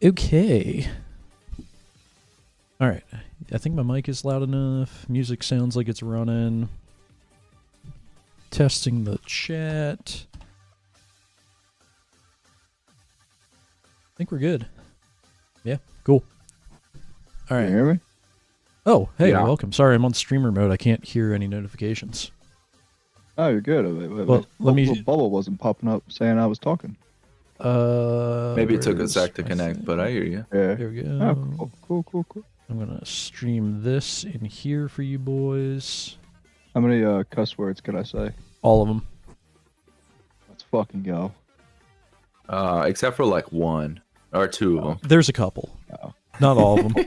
Okay. All right. I think my mic is loud enough. Music sounds like it's running. Testing the chat. I think we're good. Yeah, cool. All right. Can you hear me? Oh, hey, Yeah. welcome. Sorry, I'm on streamer mode. I can't hear any notifications. Oh, you're good. Well, let me- Little bubble wasn't popping up saying I was talking. Maybe it took a where's sec to my connect, thing? but I hear you. Yeah. There we go. Oh, cool. I'm gonna stream this in here for you boys. How many cuss words could I say? All of them. Let's fucking go. Except for like one or two of them. There's a couple. Oh. Not all of them.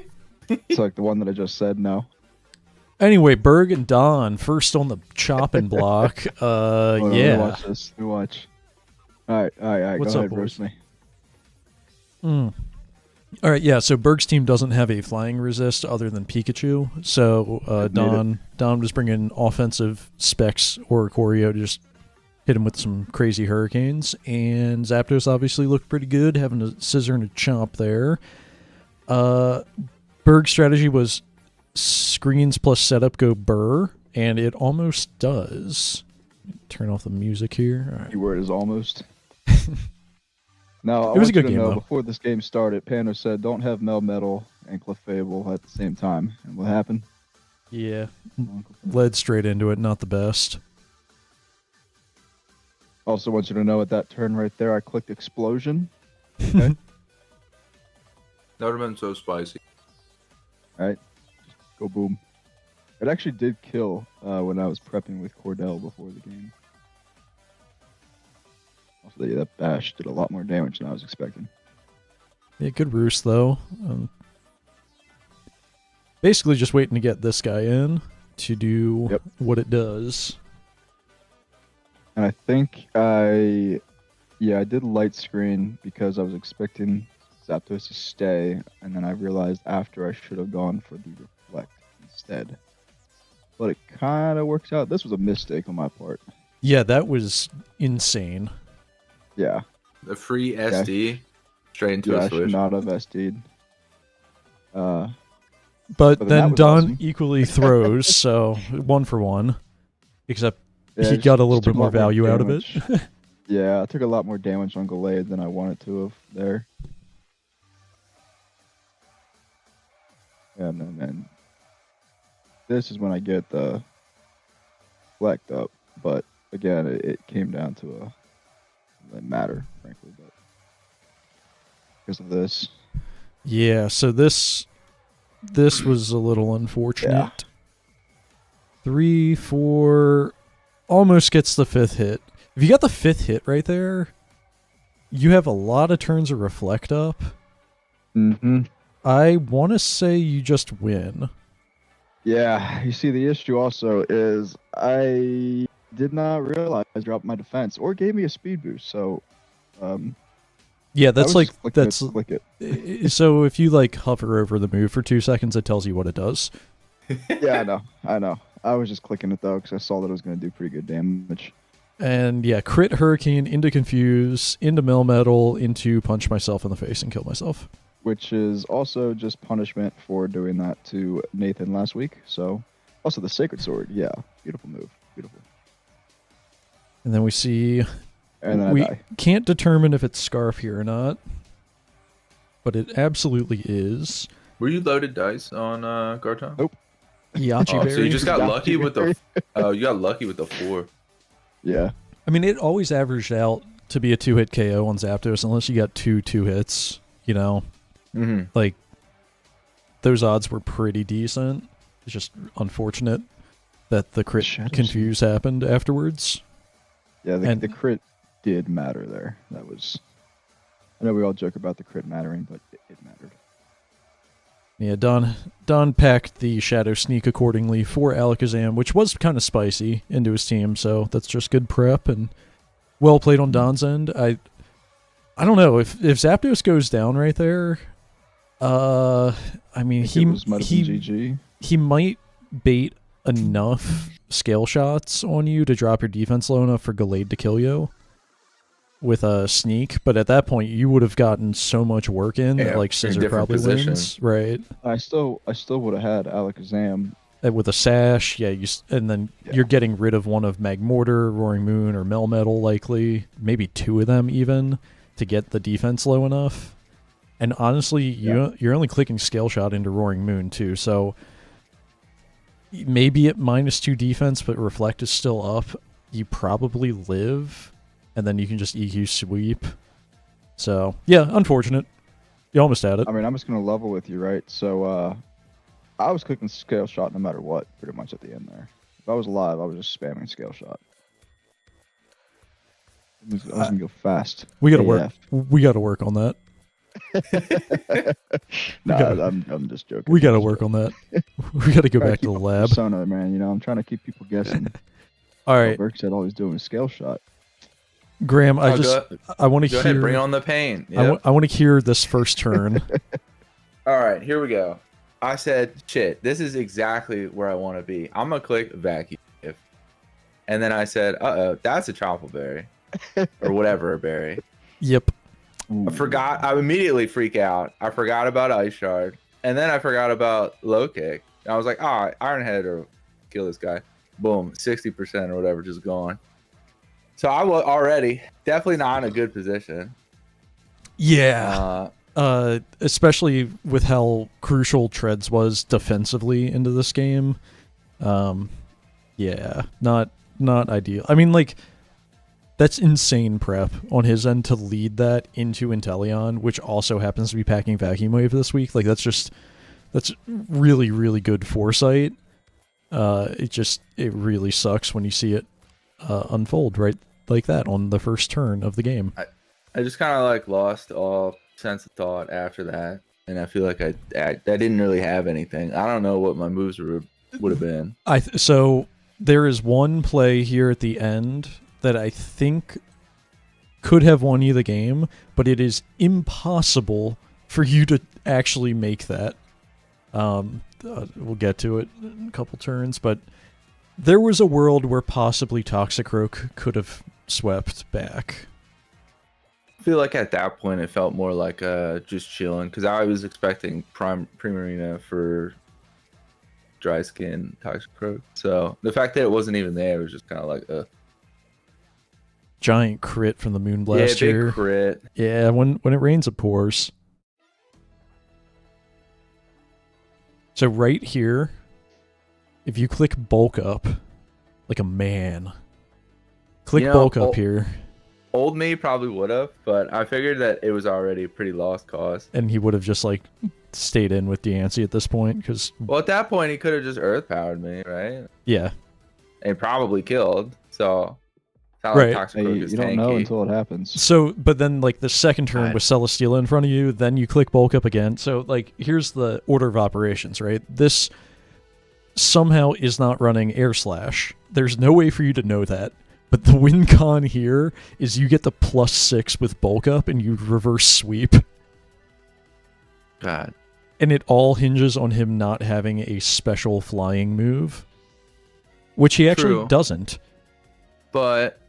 It's like the one that I just said. No. Anyway, Berg and Don first on the chopping block. Hold on, Let me Yeah. watch this. Let me watch. All right. What's go up, ahead, roast boys? me. All right, yeah. So Berg's team doesn't have a flying resist other than Pikachu. So Don was bringing offensive specs or choreo to just hit him with some crazy hurricanes, and Zapdos obviously looked pretty good, having a scissor and a chomp there. Berg's strategy was screens plus setup go burr, and it almost does. Turn off the music here. All right. Keyword is almost. Now, It was a you good to game, know, though. before this game started, Pando said, don't have Melmetal and Clefable at the same time. And what happened? Yeah, led straight into it. Not the best. Also want you to know at that turn right there, I clicked Explosion. Okay. That would have been so spicy. Alright. Go boom. It actually did kill when I was prepping with Cordell before the game. Also, yeah, that bash did a lot more damage than I was expecting. Yeah, good roost though. Basically, just waiting to get this guy in to do what it does. And I think I did light screen because I was expecting Zapdos to stay, and then I realized after I should have gone for the Reflect instead. But it kind of works out. This was a mistake on my part. Yeah, that was insane. Yeah. The free SD straight into Yeah, a I should switch. not have SD'd. But But then that then was Don awesome. equally throws, so 1 for 1. Except Yeah, he just- got a little just took bit more lot value out of it. damage. Yeah, I took a lot more damage on Gallade than I wanted to have there. And then this is when I get the Reflect up. But again, it came down to it didn't matter, frankly, but because of this. Yeah, so this was a little unfortunate. 3, 4, almost gets the 5th hit. If you got the 5th hit right there, you have a lot of turns of Reflect up. Mm-hmm. I want to say you just win. Yeah, you see, the issue also is I did not realize I dropped my defense or gave me a speed boost. So, Yeah, I that's was like just clicking that's it to click it. so if you like hover over the move for 2 seconds, it tells you what it does. Yeah, I know. I was just clicking it though because I saw that it was going to do pretty good damage. And yeah, crit Hurricane into Confuse, into Melmetal, into Punch myself in the face and kill myself. Which is also just punishment for doing that to Nathan last week. So, also the Sacred Sword. Yeah, beautiful move. Beautiful. And then we see And then we I die. can't determine if it's Scarf here or not, but it absolutely is. Were you loaded dice on Garton? Nope. Yachi Oh, so you just got Yachi lucky with the. berry. You got lucky with the 4. Yeah. I mean, it always averaged out to be a 2-hit KO on Zapdos unless you got 2 hits, you know? Mm-hmm. Like, those odds were pretty decent. It's just unfortunate that the crit Shadow Confuse happened afterwards. Yeah, And- the crit did matter there. That was. I know we all joke about the crit mattering, but it mattered. Yeah, Don packed the Shadow Sneak accordingly for Alakazam, which was kind of spicy, into his team, so that's just good prep and well played on Don's end. I don't know, if Zapdos goes down right there, I mean, It might have been GG. he might bait enough scale shots on you to drop your defense low enough for Gallade to kill you. with a sneak, but at that point you would have gotten so much work in that Yeah, like you're in Scissor different probably wins, positions. right? I still would have had Alakazam. With a sash, yeah, and then Yeah. you're getting rid of one of Magmortar, Roaring Moon, or Melmetal likely, maybe 2 of them even, to get the defense low enough. And honestly, you're only clicking Scale Shot into Roaring Moon too, so maybe at -2 defense, but Reflect is still up. You probably live, and then you can just EQ Sweep. So yeah, unfortunate. You almost had it. I mean, I'm just gonna level with you, right? So I was clicking Scale Shot no matter what, pretty much at the end there. If I was alive, I was just spamming Scale Shot. I was gonna go fast. We gotta AF. work. We gotta work on that. No, gotta- I'm just joking. We gotta work on that. We gotta go back to the lab. Persona, man. You know, I'm trying to keep people guessing. All right, Burke said all he's doing is Scale Shot. Graham. I want to Go ahead, hear. bring on the pain. I want to hear this first turn. All right, here we go. I said, shit, this is exactly where I want to be. I'm going to click vacuum. And then I said, uh-oh, that's a Tropical Berry. Or whatever, a berry. Yep. Ooh. I forgot. I immediately freak out. I forgot about Ice Shard. And then I forgot about Low Kick. I was like, Iron Head or kill this guy. Boom, 60% or whatever, just gone. So I was already definitely not in a good position. Yeah. Especially with how crucial Treads was defensively into this game. Yeah, not ideal. I mean, like, that's insane prep on his end to lead that into Inteleon, which also happens to be packing Vacuum Wave this week. Like, that's really, really good foresight. It really sucks when you see it unfold right like that on the first turn of the game. I just kind of like lost all sense of thought after that, and I feel like I didn't really have anything. I don't know what my moves would have been. So there is one play here at the end that I think could have won you the game, but it is impossible for you to actually make that. We'll get to it in a couple turns, but there was a world where possibly Toxicroak could have swept back. I feel like at that point it felt more like just chilling, because I was expecting Primarina for Dry Skin Toxicroak. So the fact that it wasn't even there was just kind of like Giant crit from the Moonblast big here. crit. Yeah, when it rains it pours. So right here, if you click bulk up, like a man, click bulk up here. Old me probably would have, but I figured that it was already a pretty lost cause. And he would have just like stayed in with Diancie at this point, because Well, at that point he could have just earth powered me, right? yeah, And probably killed. So it's not Right. like Hey, Toxicroak is you don't tanky. know until it happens. So, but then like the second turn Right. with Celesteela in front of you, then you click bulk up again. So like here's the order of operations, right? This somehow is not running Air Slash. There's no way for you to know that. But the win con here is you get the +6 with bulk up and you reverse sweep. God. And it all hinges on him not having a special flying move, which he actually True. doesn't. But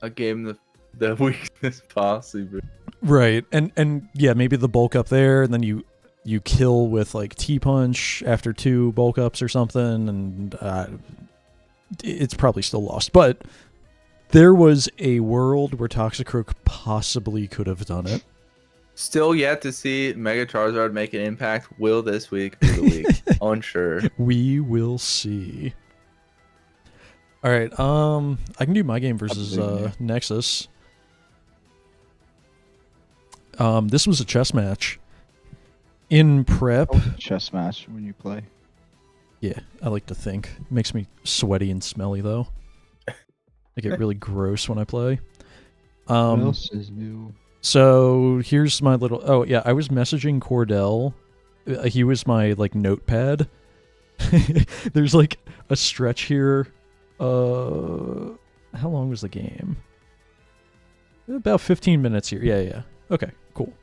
I gave him the weakness possibly. Right. And yeah, maybe the bulk up there, and then you kill with like T-Punch after 2 bulk ups or something, and it's probably still lost. But there was a world where Toxicroak possibly could have done it. Still yet to see Mega Charizard make an impact. Will this week be the week? Unsure. We will see. All right, I can do my game versus Nexus. This was a chess match. In prep, Chess match when you play. yeah, I like to think. It makes me sweaty and smelly though. I get really gross when I play. What else is new? So here's my little. Oh yeah, I was messaging Cordell. He was my like notepad. There's like a stretch here. How long was the game? About 15 minutes here. Yeah. Okay, cool.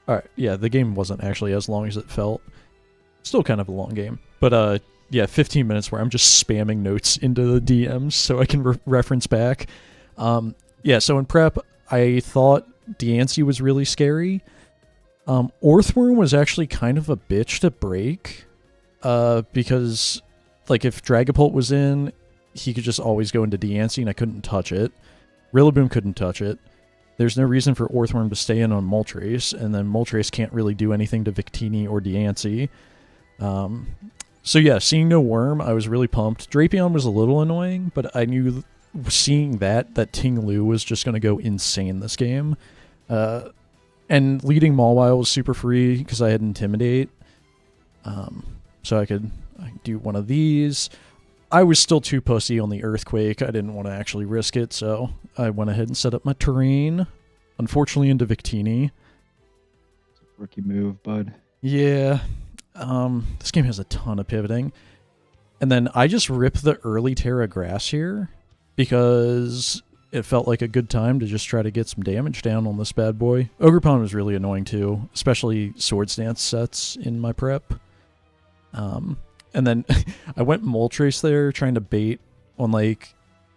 All right. Yeah, the game wasn't actually as long as it felt. Still kind of a long game, but yeah, 15 minutes where I'm just spamming notes into the DMs so I can reference back. Yeah, so in prep, I thought Deancey was really scary. Orthworm was actually kind of a bitch to break, because, like, if Dragapult was in, he could just always go into Deancey, and I couldn't touch it. Rillaboom couldn't touch it. There's no reason for Orthworm to stay in on Moltres, and then Moltres can't really do anything to Victini or Deancey. So yeah, seeing no Worm, I was really pumped. Drapion was a little annoying, but I knew seeing that Ting Lu was just going to go insane this game. And leading Mawile was super free because I had Intimidate. So I could do one of these. I was still too pussy on the Earthquake. I didn't want to actually risk it, so I went ahead and set up my terrain. Unfortunately into Victini. Rookie move, bud. Yeah. This game has a ton of pivoting. And then I just ripped the early Terra Grass here because it felt like a good time to just try to get some damage down on this bad boy. Ogerpon was really annoying too, especially Swords Dance sets in my prep. And then I went Moltres there trying to bait on, like,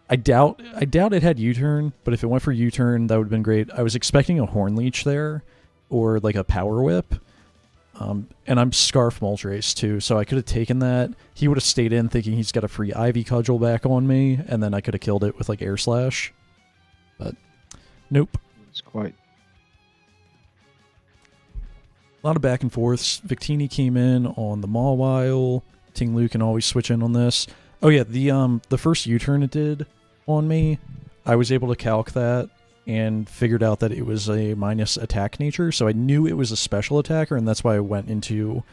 I doubt it had U-turn, but if it went for U-turn, that would have been great. I was expecting a Horn Leech there or like a Power Whip. And I'm Scarf Moltres too, so I could have taken that. He would have stayed in thinking he's got a free Ivy Cudgel back on me, and then I could have killed it with like Air Slash. But nope. It's quite. A lot of back and forths. Victini came in on the Mawile. Ting Lu can always switch in on this. Oh yeah, the first U-turn it did on me, I was able to calc that and figured out that it was a minus attack nature, so I knew it was a special attacker, and that's why I went into...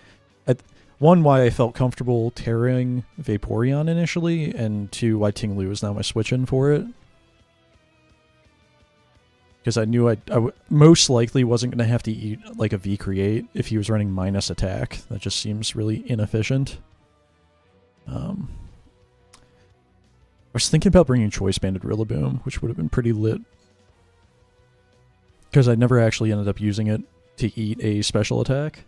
one, why I felt comfortable tearing Vaporeon initially, and two, why Ting Lu is now my switch-in for it. Because I knew I most likely wasn't going to have to eat like a V-Create if he was running minus attack. That just seems really inefficient. I was thinking about bringing Choice Banded Rillaboom, which would have been pretty lit. Because I never actually ended up using it to eat a special attack.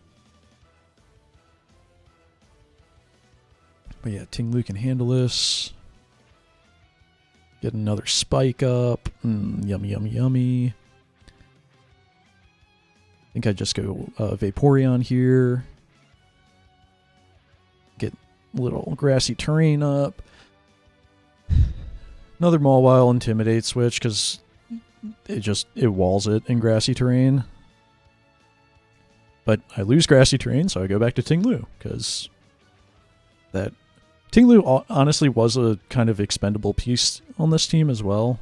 But yeah, Ting Lu can handle this. Get another spike up. Yummy, yummy, yummy. I think I just go Vaporeon here. Get a little grassy terrain up. Another Mawile Intimidate switch because it walls it in grassy terrain. But I lose grassy terrain, so I go back to Ting Lu because that Ting Lu honestly was a kind of expendable piece on this team as well.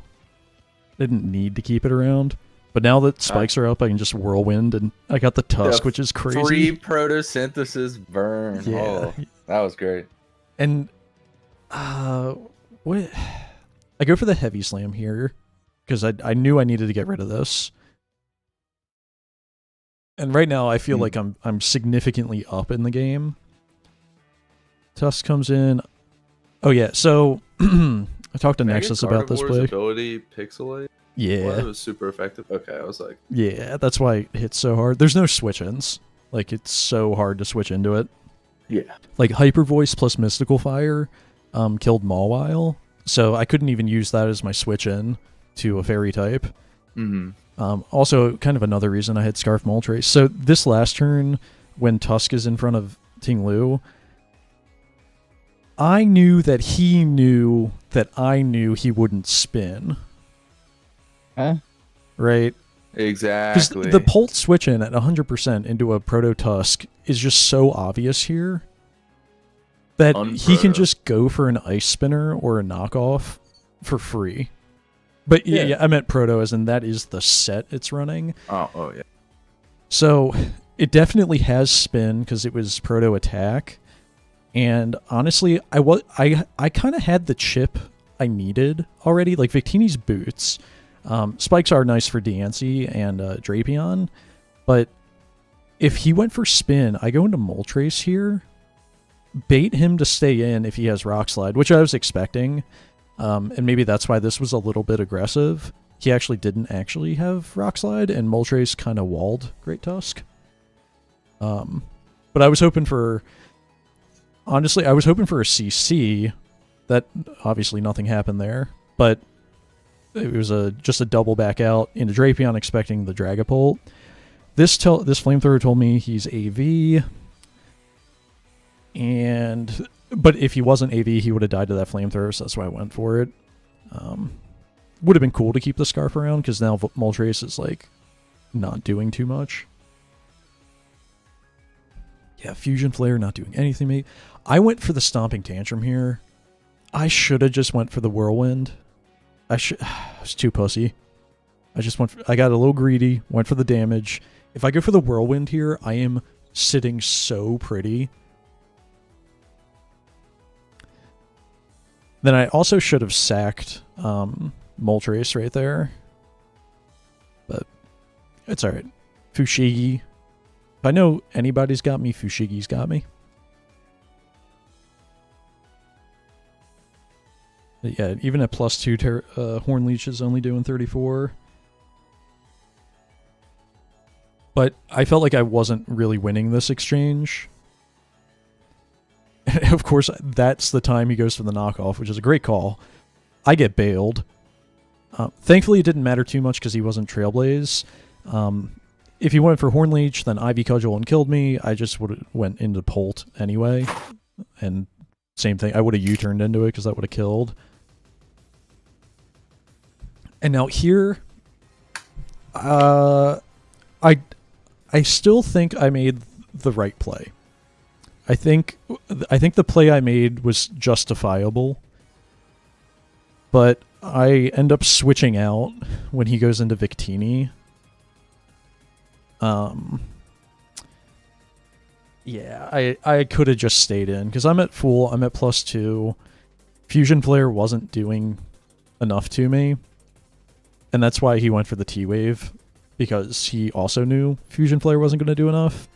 Didn't need to keep it around. But now that spikes are up, I can just Whirlwind, and I got the Tusk, which is crazy. Free photosynthesis burn. Yeah. Oh, that was great. And what? I go for the Heavy Slam here because I knew I needed to get rid of this. And right now I feel like I'm significantly up in the game. Tusk comes in. Oh yeah, so I talked to Nexus about this play. Ability Pixelate? Yeah. Well, it was super effective. Okay, I was like... Yeah, that's why it hits so hard. There's no switch-ins. Like, it's so hard to switch into it. Yeah. Like, Hyper Voice plus Mystical Fire killed Mawile, so I couldn't even use that as my switch-in to a Fairy type. Also, kind of another reason I had Scarf Moltres. So this last turn, when Tusk is in front of Ting Lu, I knew that he knew that I knew he wouldn't spin. Huh? Right? Exactly. Because the Pult switch in at 100% into a Proto Tusk is just so obvious here that he can just go for an Ice Spinner or a knockoff for free. But yeah, I meant Proto as in that is the set it's running. Oh yeah. So it definitely has spin because it was Proto attack. And honestly, I kind of had the chip I needed already. Like Victini's boots. Spikes are nice for Deancey and Drapion. But if he went for spin, I go into Moltres here. Bait him to stay in if he has Rock Slide, which I was expecting. And maybe that's why this was a little bit aggressive. He actually didn't actually have Rock Slide, and Moltres kind of walled Great Tusk. But I was hoping for... Honestly, I was hoping for a CC. That obviously nothing happened there. But it was just a double back out into Drapion, expecting the Dragapult. This flamethrower told me he's AV, but if he wasn't AV, he would have died to that flamethrower, so that's why I went for it. Would have been cool to keep the Scarf around, because now Moltres is, like, not doing too much. Yeah, Fusion Flare not doing anything, mate. I went for the Stomping Tantrum here. I should have just went for the Whirlwind. I was too pussy. I got a little greedy, went for the damage. If I go for the Whirlwind here, I am sitting so pretty. Then I also should have sacked Moltres right there. But it's alright. Fushigi. If I know anybody's got me, Fushigi's got me. But yeah, even at +2, Horn Leech is only doing 34. But I felt like I wasn't really winning this exchange. And of course, that's the time he goes for the knockoff, which is a great call. I get bailed. Thankfully, it didn't matter too much because he wasn't Trailblaze. If he went for Horn Leech, then Ivy Cudgel and killed me. I just would have went into Polt anyway. And same thing. I would have U-turned into it because that would have killed. And now here, I still think I made the right play. I think the play I made was justifiable. But I end up switching out when he goes into Victini. Yeah, I could have just stayed in because I'm at full. I'm at +2. Fusion Flare wasn't doing enough to me, and that's why he went for the T-Wave, because he also knew Fusion Flare wasn't going to do enough.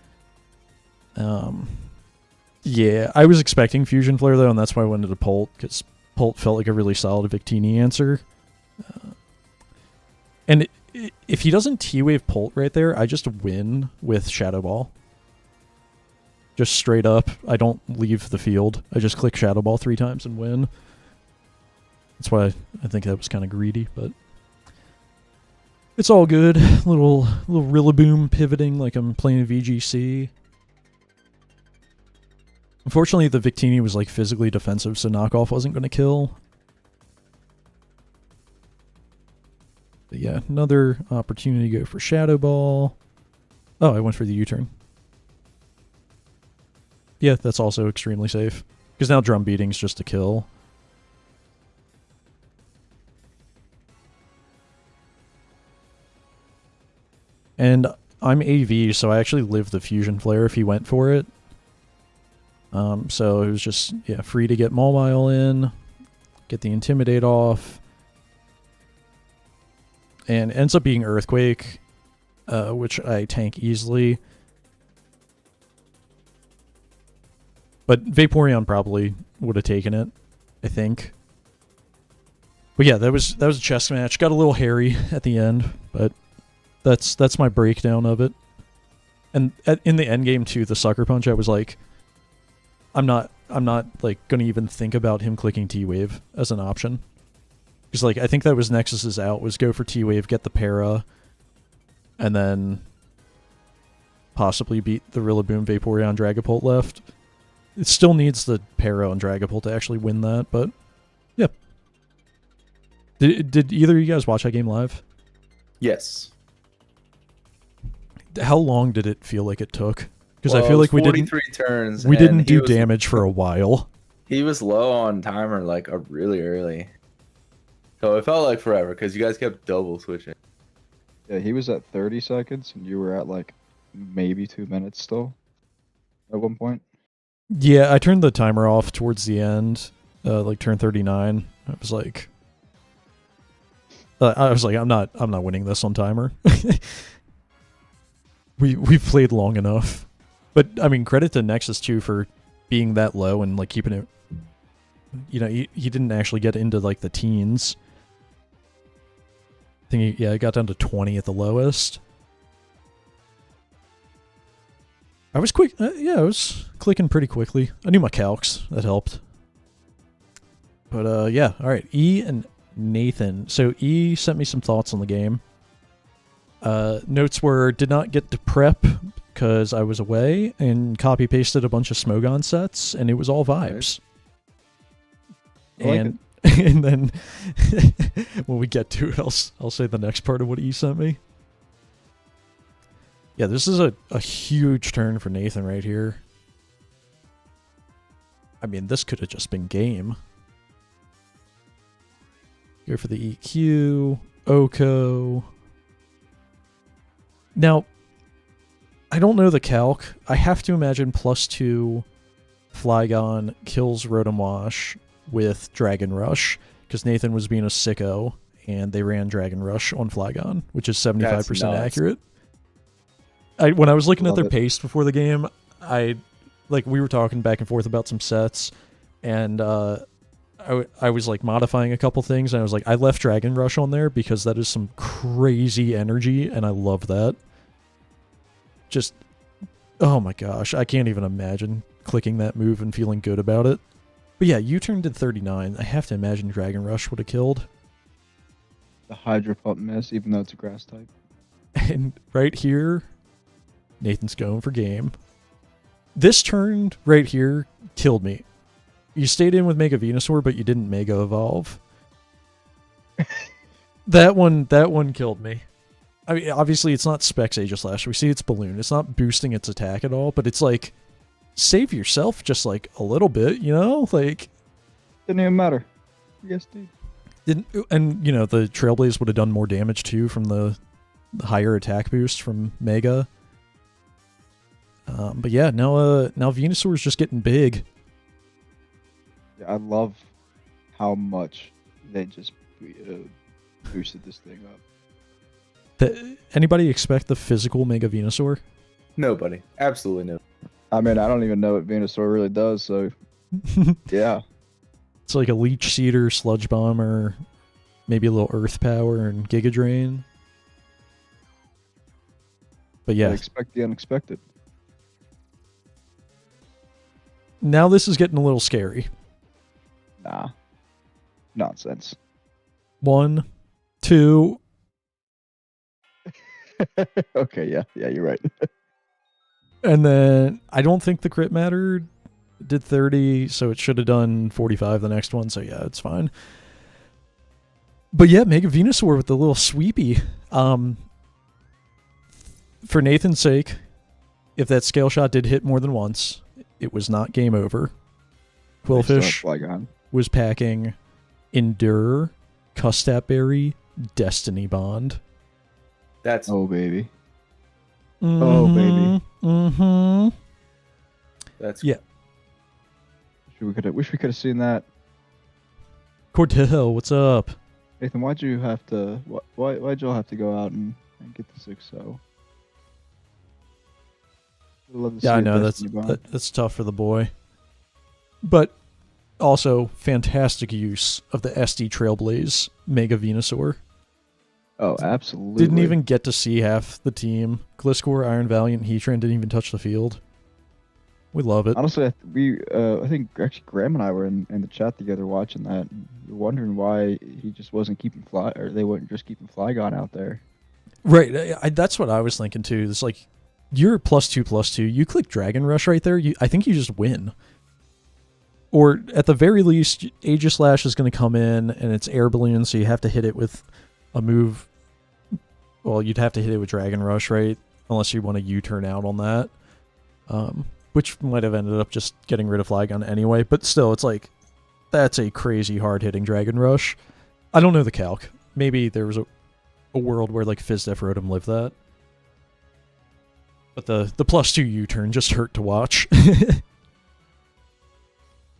Yeah, I was expecting Fusion Flare though, and that's why I went into Polt, because Polt felt like a really solid Victini answer. And if he doesn't T-Wave Polt right there, I just win with Shadow Ball. Just straight up. I don't leave the field. I just click Shadow Ball 3 times and win. That's why I think that was kind of greedy, but it's all good. Little Rillaboom pivoting like I'm playing VGC. Unfortunately, the Victini was like physically defensive, so knockoff wasn't going to kill. But yeah, another opportunity to go for Shadow Ball. Oh, I went for the U-turn. Yeah, that's also extremely safe. Because now Drum Beating's just a kill. And I'm AV, so I actually live the Fusion Flare if he went for it. So it was just, yeah, free to get Mawile in, get the Intimidate off. And ends up being Earthquake, which I tank easily. But Vaporeon probably would have taken it, I think. But yeah, that was a chess match. Got a little hairy at the end, but that's my breakdown of it. And in the end game too, the Sucker Punch, I was like, I'm not like gonna even think about him clicking T-Wave as an option. Because like I think that was Nexus's out, was go for T-Wave, get the para, and then possibly beat the Rillaboom, Vaporeon, Dragapult left. It still needs the para and Dragapult to actually win that, but yeah. Did either of you guys watch that game live? Yes. How long did it feel like it took? Because I feel like we didn't 43 turns. We didn't do damage for a while. He was low on timer like really early. So it felt like forever because you guys kept double switching. Yeah, he was at 30 seconds and you were at like maybe 2 minutes still at one point. Yeah, I turned the timer off towards the end, like turn 39. I was like, I'm not winning this on timer. We've played long enough, but I mean, credit to Nexus too for being that low and like keeping it. You know, he didn't actually get into like the teens. I think it got down to 20 at the lowest. I was quick. Yeah, I was clicking pretty quickly. I knew my calcs. That helped. But yeah, all right. E and Nathan. So E sent me some thoughts on the game. Notes were, did not get to prep because I was away, and copy pasted a bunch of Smogon sets, and it was all vibes. I like And and then when we get to it, I'll say the next part of what E sent me. Yeah, this is a huge turn for Nathan right here. I mean, this could have just been game. Go for the EQ, Oko. Now, I don't know the calc. I have to imagine +2 Flygon kills Rotom Wash with Dragon Rush, because Nathan was being a sicko, and they ran Dragon Rush on Flygon, which is 75% accurate. When I was looking at their pace before the game, we were talking back and forth about some sets, and I was like modifying a couple things, and I was like, I left Dragon Rush on there because that is some crazy energy, and I love that. Just, oh my gosh, I can't even imagine clicking that move and feeling good about it. But yeah, U-turn did 39. I have to imagine Dragon Rush would have killed. The Hydro Pump miss, even though it's a grass type. And right here, Nathan's going for game. This turn right here killed me. You stayed in with Mega Venusaur, but you didn't Mega Evolve. That one killed me. I mean, obviously it's not Specs Aegislash. We see it's Balloon. It's not boosting its attack at all, but it's like, save yourself just like a little bit, you know? Like, didn't even matter. Yes, dude. And you know, the Trailblaze would have done more damage too from the higher attack boost from Mega. But yeah, now Venusaur's just getting big. Yeah, I love how much they just boosted this thing up. Anybody expect the physical Mega Venusaur? Nobody. Absolutely no. I mean, I don't even know what Venusaur really does, so yeah. It's like a Leech Seeder, Sludge Bomber, maybe a little Earth Power and Giga Drain. But yeah. I expect the unexpected. Now this is getting a little scary. Nah. Nonsense. 1, 2. Okay, yeah, you're right. And then I don't think the crit mattered. It did 30, so it should have done 45 the next one, so yeah, it's fine. But yeah, Mega Venusaur with the little sweepy. For Nathan's sake, if that scale shot did hit more than once, it was not game over. Quillfish was packing Endure, Custap Berry, Destiny Bond. That's oh baby. Mm-hmm, oh baby. Mm-hmm. That's yeah. Wish we could have seen that. Cordell, what's up? Nathan, why'd y'all have to go out and get the 6-0? Yeah, I know that's tough for the boy. But also fantastic use of the SD Trailblaze Mega Venusaur. Oh, absolutely. Didn't even get to see half the team. Gliscor, Iron Valiant, and Heatran didn't even touch the field. We love it. Honestly, I think actually Graham and I were in the chat together watching that. We were wondering why he just wasn't keeping they weren't just keeping Flygon out there. Right, that's what I was thinking too. It's like, you're +2/+2. You click Dragon Rush right there. I think you just win. Or at the very least, Aegislash is going to come in and it's Air Balloon, so you have to hit it with a move. Well, you'd have to hit it with Dragon Rush, right? Unless you want to U-turn out on that. Which might have ended up just getting rid of Flygon anyway. But still, it's like, that's a crazy hard-hitting Dragon Rush. I don't know the calc. Maybe there was a world where like FizzDef Rotom lived that. But the +2 U-turn just hurt to watch.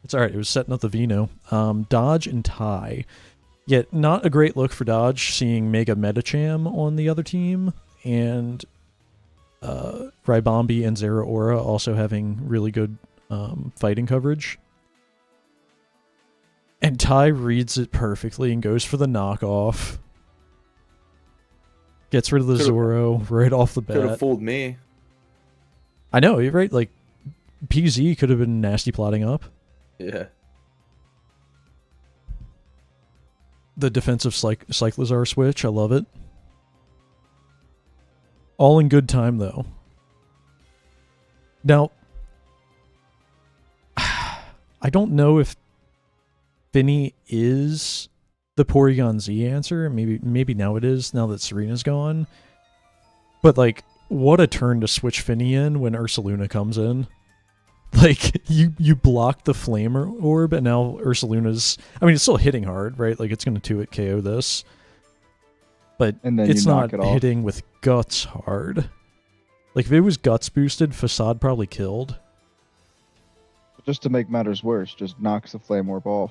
It's alright, it was setting up the Veno. Dodge and tie. Yet not a great look for Dodge, seeing Mega Metacham on the other team, and Ribombi and Zeraora also having really good fighting coverage. And Ty reads it perfectly and goes for the knockoff. Gets rid of the Zoro right off the bat. Could have fooled me. I know, you're right. Like, PZ could have been nasty plotting up. Yeah. the defensive Cyclizar switch. I love it. All in good time, though. Now, I don't know if Finny is the Porygon Z answer. Maybe now it is, now that Serena's gone. But, like, what a turn to switch Finny in when Ursaluna comes in. Like, you block the Flame Orb, and now Ursaluna's... I mean, it's still hitting hard, right? Like, it's going to 2-hit KO this. But And then it's you knock not it off. hitting with Guts hard. Like, if it was Guts boosted, Facade probably killed. Just to make matters worse, just knocks the Flame Orb off.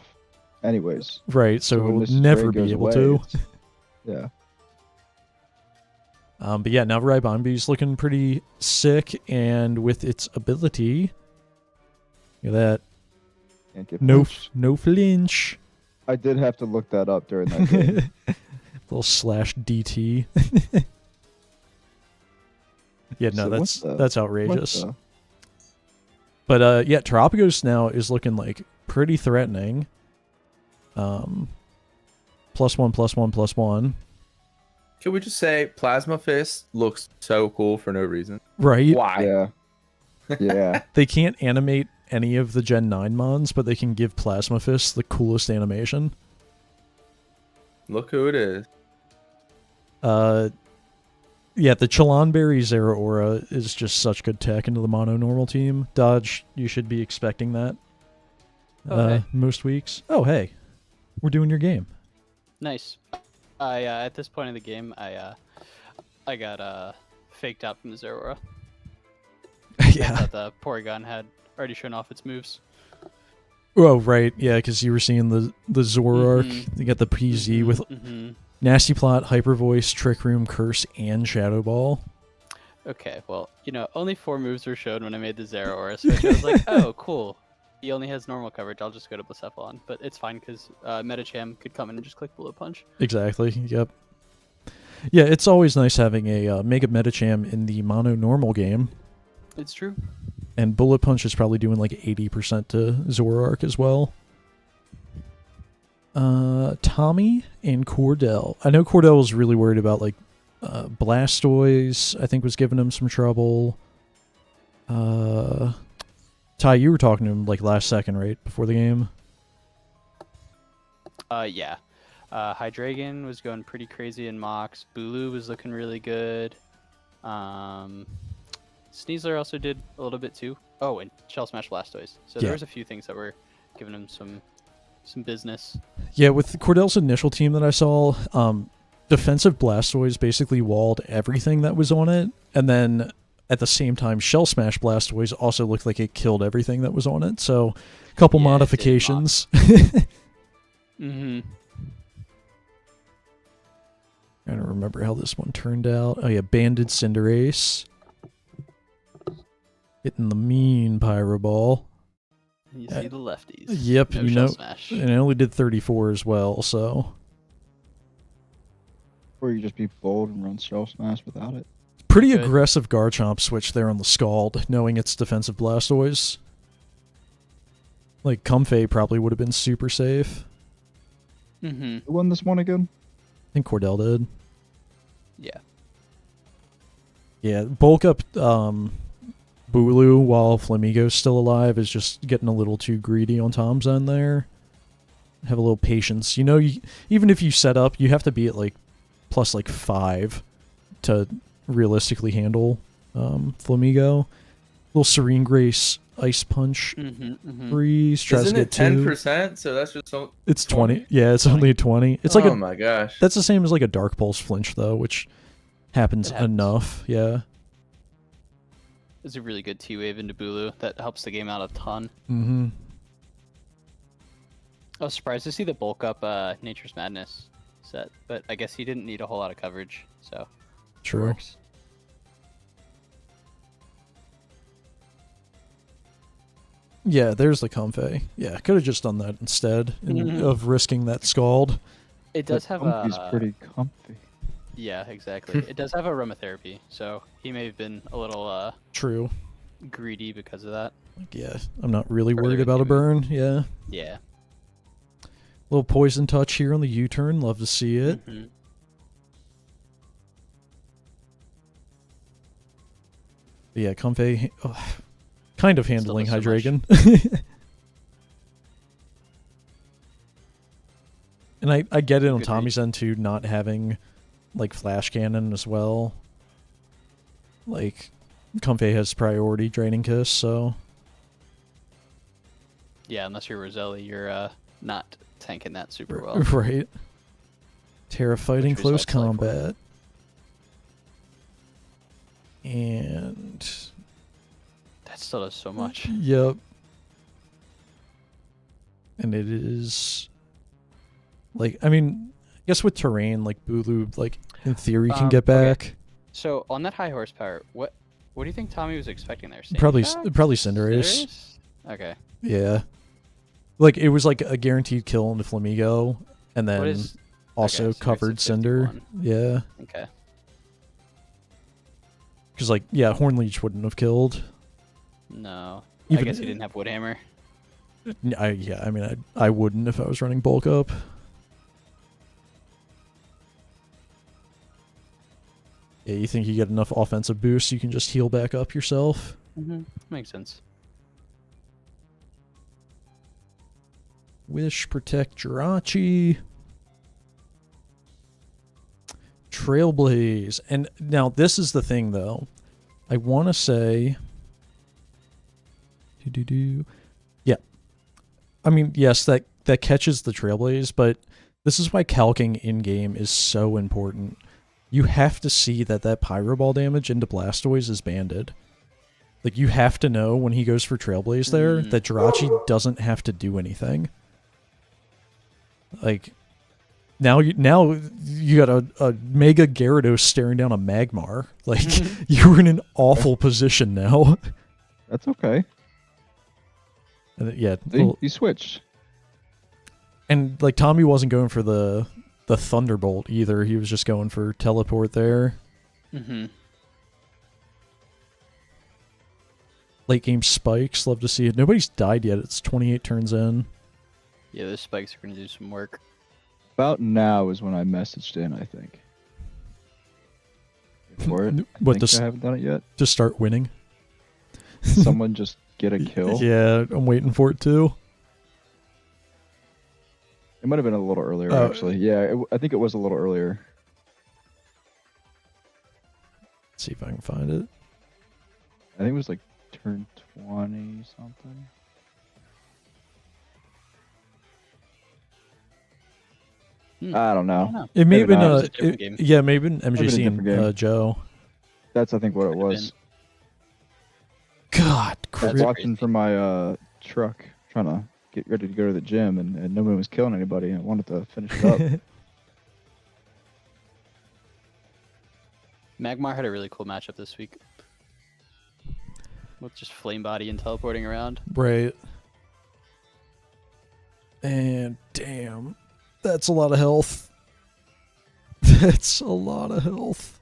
Anyways. Right, so when we'll Mrs. never Ray be goes able away, to. it's- Yeah. But yeah, now Raibambi's looking pretty sick, and with its ability... Look at that. Can't get No, punched. no flinch. I did have to look that up during that game. Little slash DT. Yeah, no, So what that's the- that's What outrageous. the- But yeah, Terapagos now is looking like pretty threatening. +1/+1/+1. Can we just say Plasma Fist looks so cool for no reason? Right? Why? Yeah. Yeah. They can't animate any of the Gen 9 mons, but they can give Plasma Fist the coolest animation. Look who it is. Yeah, the Chilanberry Zeraora is just such good tech into the mono normal team. Dodge, you should be expecting that. Okay. Most weeks. Oh, hey, we're doing your game. Nice. I at this point in the game, I got faked out from the Zeraora. I Yeah. thought the Porygon had already shown off its moves. Oh, right. Yeah, because you were seeing the Zoroark. Mhm. You got the PZ with Mhm. Nasty Plot, Hyper Voice, Trick Room, Curse, and Shadow Ball. Okay, well, only 4 moves were shown when I made the Zeraora, so I was like, oh, cool. He only has normal coverage. I'll just go to Blacephalon. But it's fine because Medicham could come in and just click Bullet Punch. Exactly. Yep. Yeah, it's always nice having a Mega Medicham in the mono normal game. It's true. And Bullet Punch is probably doing like 80% to Zoroark as well. Tommy and Cordell. I know Cordell was really worried about like Blastoise, I think was giving him some trouble. Ty, you were talking to him like last second, right? Before the game? Yeah. Hydreigon was going pretty crazy in mocks. Bulu was looking really good. Sneasler also did a little bit too. Oh, and Shell Smash Blastoise. So Yeah. there was a few things that were giving him some business. Yeah, with Cordell's initial team that I saw, defensive Blastoise basically walled everything that was on it, and then at the same time, Shell Smash Blastoise also looked like it killed everything that was on it. So, a couple Yeah, it did modifications. Mm-hmm. I don't remember how this one turned out. Oh yeah, Banded Cinderace. Hitting the mean Pyro Ball. You see the lefties. Yep, No you Shell know, Smash. and I only did 34 as well, so Or you just be bold and run Shell Smash without it. pretty Good. aggressive Garchomp switch there on the Scald, knowing it's defensive Blastoise. Like Comfey probably would have been super safe. Mm-hmm. Who won this one again? I think Cordell did. Yeah. Yeah, bulk up Bulu while Flamigo's still alive is just getting a little too greedy on Tom's end there. Have a little patience. You know, even if you set up, you have to be at like plus like 5 to realistically handle Flamigo. Little Serene Grace, Ice Punch, Mm-hmm. Mm-hmm. Freeze, tries Isn't to it get 2. 10%? So that's just so. It's 20. 20? Yeah, it's only 20. It's like oh a my gosh. that's the same as like a Dark Pulse flinch though, which happens It happens. enough. Yeah. It's a really good T-Wave into Bulu. That helps the game out a ton. Mm-hmm. I was surprised to see the bulk up Nature's Madness set, but I guess he didn't need a whole lot of coverage, so it True. works. Yeah, there's the Comfey. Yeah, could have just done that instead Mhm. of risking that Scald. It does have He's a pretty comfy. yeah, exactly. It does have aromatherapy, so he may have been a little True. greedy because of that. Like, yeah, I'm not really Earlier worried in about a the burn. Yeah. Yeah. Little poison touch here on the U-turn. Love to see it. Mhm. But yeah, Comfey kind of handling does so much. Hydreigon. And I get it on Good Tommy's end too, not having like flash cannon as well. Like Comfey has priority Draining Kiss, so Yeah, unless you're Roselli, you're not tanking that super well. right. Terra fighting Which close results like for- combat. And That still does so much. yep. And it is like, I mean, I guess with terrain, like Bulu, like in theory can get Okay. back. So on that high horsepower, what do you think Tommy was expecting there? Probably Shock? Cinderace. Cinderace? Okay. Yeah. Like it was like a guaranteed kill into Flamigo, and then What is also okay, so it's a covered Cinder. 51. Yeah. Okay. Because like yeah, Hornleech wouldn't have killed. No. Even- I guess he didn't have Woodhammer. I mean I wouldn't if I was running bulk up. Yeah, you think you get enough offensive boost, you can just heal back up yourself. Mm-hmm. Makes sense. Wish, protect Jirachi. Trailblaze. And now this is the thing though. I want to say yeah. I mean, yes, that catches the Trailblaze, but this is why calcing in-game is so important. You have to see that Pyro Ball damage into Blastoise is banded. Like, you have to know when he goes for Trailblaze there that Jirachi doesn't have to do anything. Like, now you got a Mega Gyarados staring down a Magmar. Like, you're in an awful position now. That's okay. And yeah, You switched. and like Tommy wasn't going for the Thunderbolt either. He was just going for Teleport there. Mm-hmm. Late game spikes, love to see it. Nobody's died yet. It's 28 turns in. Yeah, those spikes are gonna do some work. About now is when I messaged in, I think. For it. What, I haven't done it yet. to start winning? Someone just get a kill. Yeah, I'm waiting for it too. It might have been a little earlier, Oh. actually. Yeah, I think it was a little earlier. Let's see if I can find it. I think it was like turn 20 something. I don't I know. don't know. It may have Maybe been not. It was a different game. yeah, maybe been been a MJC different and game. Joe. That's I think what it Could've was. God, I was crap. watching from my truck, trying to get ready to go to the gym, and nobody was killing anybody. And I wanted to finish it up. Magmar had a really cool matchup this week. With just Flame Body and teleporting around. Right. And damn, that's a lot of health. That's a lot of health.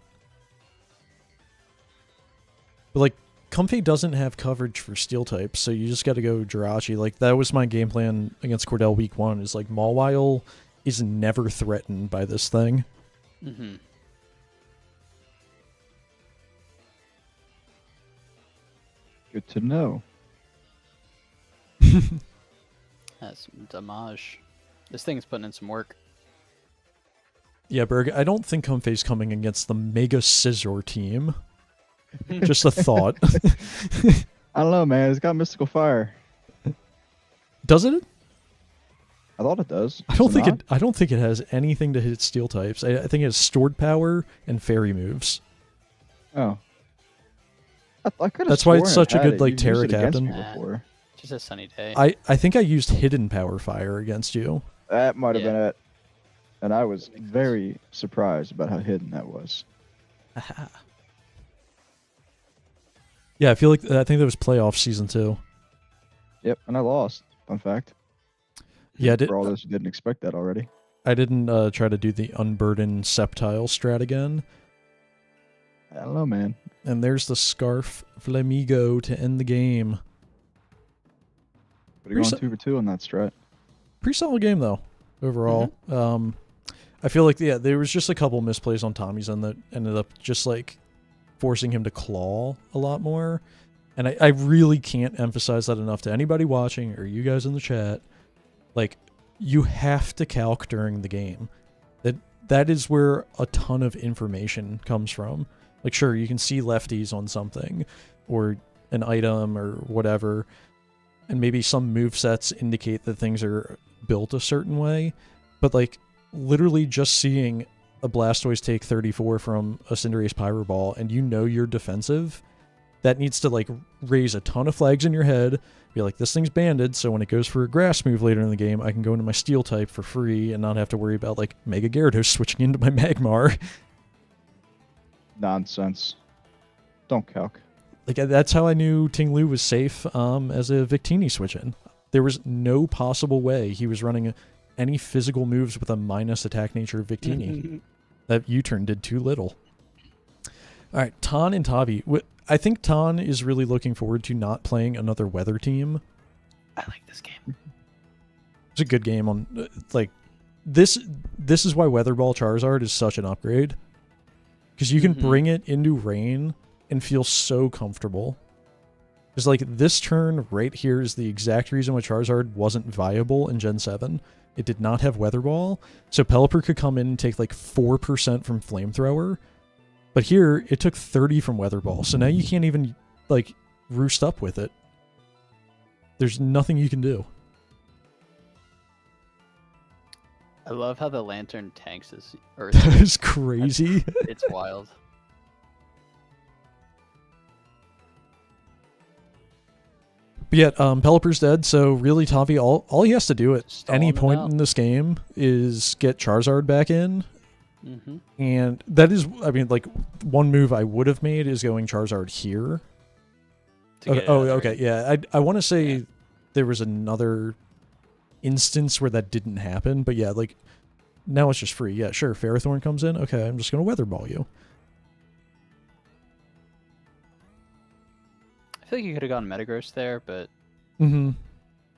But like, Comfey doesn't have coverage for steel types, so you just got to go Jirachi. Like, that was my game plan against Cordell week 1, is like, Mawile is never threatened by this thing. Mm-hmm. Good to know. That's some damage. This thing's putting in some work. Yeah, Berg, I don't think Comfey's coming against the Mega Scizor team. Just a thought. I don't know, man. It's got mystical fire. Does it? I thought it does. I don't Does think not? I don't think it has anything to hit steel types. I think it has stored power and fairy moves. Oh. I could have. That's why it's such a good, like, Terra captain. Before. Just a sunny day. I think I used hidden power fire against you. That might have Yeah. been it. And I was very surprised about how hidden that was. Yeah, I think that was playoff season 2. Yep, and I lost. Fun fact. Yeah, For all those who didn't expect that already. I didn't try to do the unburden Sceptile strat again. I don't know, man. And there's the Scarf Flamigo to end the game. But you're Pretty going 2 for 2 on that strat. Pretty solid game though. overall. I feel like, yeah, there was just a couple misplays on Tommy's end that ended up just like forcing him to claw a lot more. And I really can't emphasize that enough to anybody watching or you guys in the chat. Like, you have to calc during the game. That is where a ton of information comes from. Like, sure, you can see lefties on something or an item or whatever, and maybe some movesets indicate that things are built a certain way, but like literally just seeing a Blastoise take 34 from a Cinderace Pyro Ball and you know you're defensive, that needs to like raise a ton of flags in your head, be like, this thing's banded, so when it goes for a grass move later in the game, I can go into my Steel type for free and not have to worry about like Mega Gyarados switching into my Magmar. Nonsense. Don't calc. Like, that's how I knew Ting Lu was safe as a Victini switch in. There was no possible way he was running any physical moves with a minus attack nature Victini. That U-turn did too little. All right, Tan and Tavi. I think Tan is really looking forward to not playing another weather team. I like this game. It's a good game on like this is why Weather Ball Charizard is such an upgrade. Because you can bring it into rain and feel so comfortable. Because like this turn right here is the exact reason why Charizard wasn't viable in Gen 7. It did not have Weather Ball, so Pelipper could come in and take like 4% from Flamethrower. But here, it took 30 from Weather Ball, so now you can't even like roost up with it. There's nothing you can do. I love how the Lantern tanks this Earth. That is crazy. It's wild. But yet, Pelipper's dead, so really Tavi, all he has to do at Stall any him point out. in this game is get Charizard back in. And that is, I mean, like, one move I would have made is going Charizard here. Okay, okay, yeah. I want to say there was another instance where that didn't happen, but yeah, like, now it's just free. Yeah, sure, Ferrothorn comes in. Okay, I'm just going to Weather Ball you. I feel like you could have gone Metagross there, but Mm-hmm.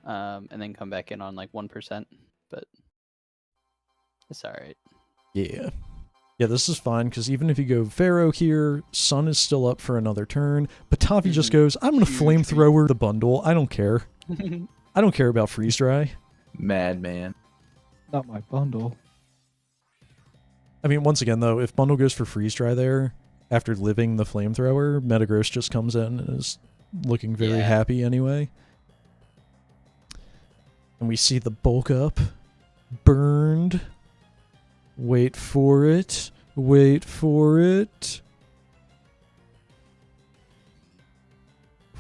and then come back in on like 1%, but it's all right. Yeah. Yeah, this is fine, because even if you go Pharaoh here, Sun is still up for another turn, but Tavi just goes, I'm going to Huge Flamethrower the bundle. I don't care. I don't care about Freeze Dry. Madman. Not my bundle. I mean, once again, though, if bundle goes for Freeze Dry there, after living the Flamethrower, Metagross just comes in and is looking very happy anyway. And we see the bulk up. Burned. Wait for it. Wait for it.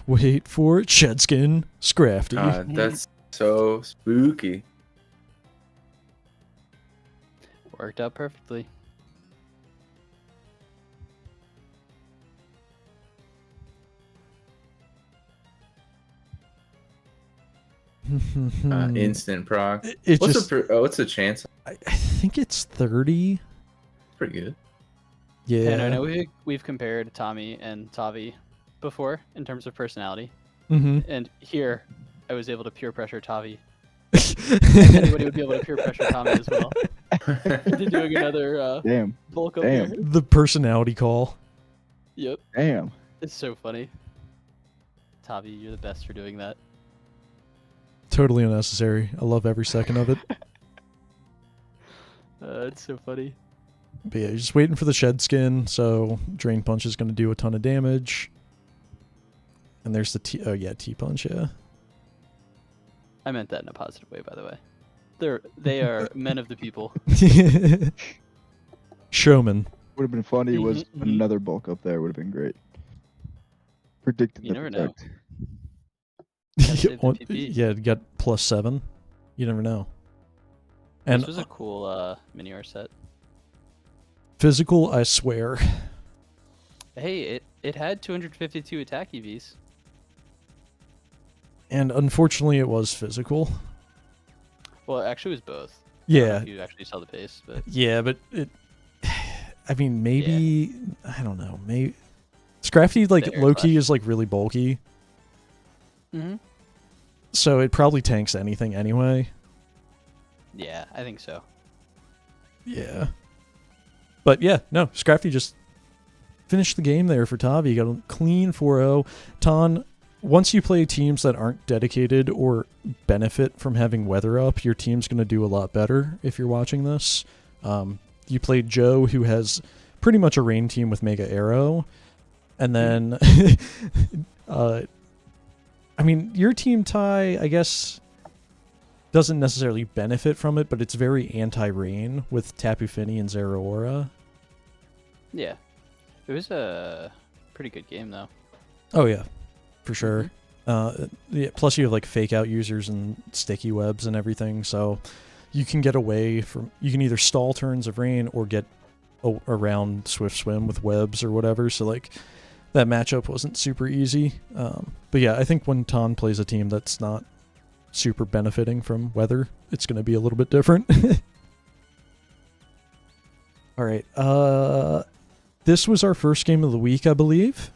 Wait for it. Shedskin. Scrafty. God, that's so spooky. Worked out perfectly. Instant proc. It What's just, what's the chance? I think it's 30. Pretty good. Yeah. And I know we've compared Tommy and Tavi before in terms of personality. Mm-hmm. And here, I was able to peer pressure Tavi. Anybody would be able to peer pressure Tommy as well. They're doing another Damn. bulk up Damn. here. The personality call. Yep. Damn. It's so funny. Tavi, you're the best for doing that. Totally unnecessary. I love every second of it. It's so funny. But yeah, you're just waiting for the shed skin, so Drain Punch is going to do a ton of damage. And there's the T... Oh, yeah, T-Punch, yeah. I meant that in a positive way, by the way. They are men of the people. Showman. Would have been funny was Mhm. another bulk up there. Would have been great. Predicted You the never know. protect. Gotta save the One- PP. yeah, you got +7. You never know. And This was a cool mini R set. physical, I swear. Hey, it had 252 attack EVs. And unfortunately, it was physical. Well, it actually was both. I don't know Yeah. if you actually saw the pace, but Yeah, but it... I mean, maybe... I don't know. Maybe... Scrafty, like, The air low-key clash. is, like, really bulky. mm-hmm. So it probably tanks anything anyway. Yeah, I think so. Yeah. But yeah, no, Scrafty just finished the game there for Tavi. Got a clean 4-0. Ton, once you play teams that aren't dedicated or benefit from having weather up, your team's going to do a lot better if you're watching this. You played Joe, who has pretty much a rain team with Mega Arrow. And then, I mean, your team, Ty, I guess, doesn't necessarily benefit from it, but it's very anti-rain with Tapu Fini and Zeraora. Yeah. It was a pretty good game, though. Oh, yeah, for sure. Yeah, plus you have like fake out users and sticky webs and everything, so you can get away from, you can either stall turns of rain or get around Swift Swim with webs or whatever, so like that matchup wasn't super easy. But yeah, I think when Ton plays a team that's not super benefiting from weather, it's going to be a little bit different. All right, this was our first game of the week, I believe.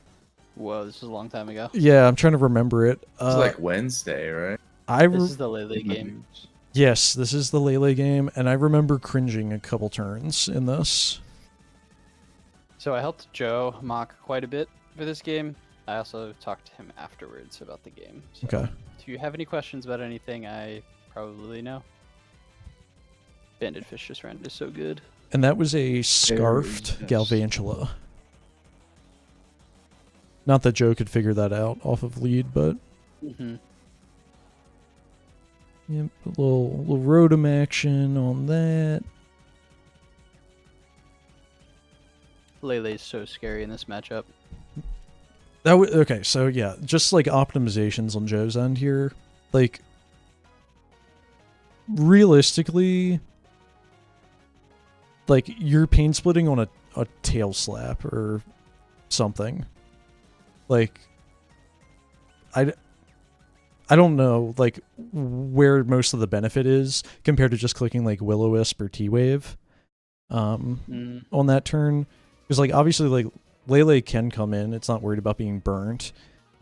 Whoa, this was a long time ago. Yeah, I'm trying to remember it. It's like Wednesday, right? This is the Lele game. Yes, this is the Lele game, and I remember cringing a couple turns in this. So I helped Joe mock quite a bit for this game. I also talked to him afterwards about the game. So Okay. if you have any questions about anything, I probably know. Banded Fish just ran is so good. And that was a Scarfed yes. Galvantula. Not that Joe could figure that out off of lead, but Mm-hmm. yep, a little Rotom action on that. Lele's so scary in this matchup. Okay, so yeah, just like optimizations on Joe's end here. Like, realistically, like you're pain splitting on a tail slap or something. Like, I don't know, like, where most of the benefit is compared to just clicking like Will-O-Wisp or T-Wave on that turn. Because, like, obviously, like, Lele can come in. It's not worried about being burnt.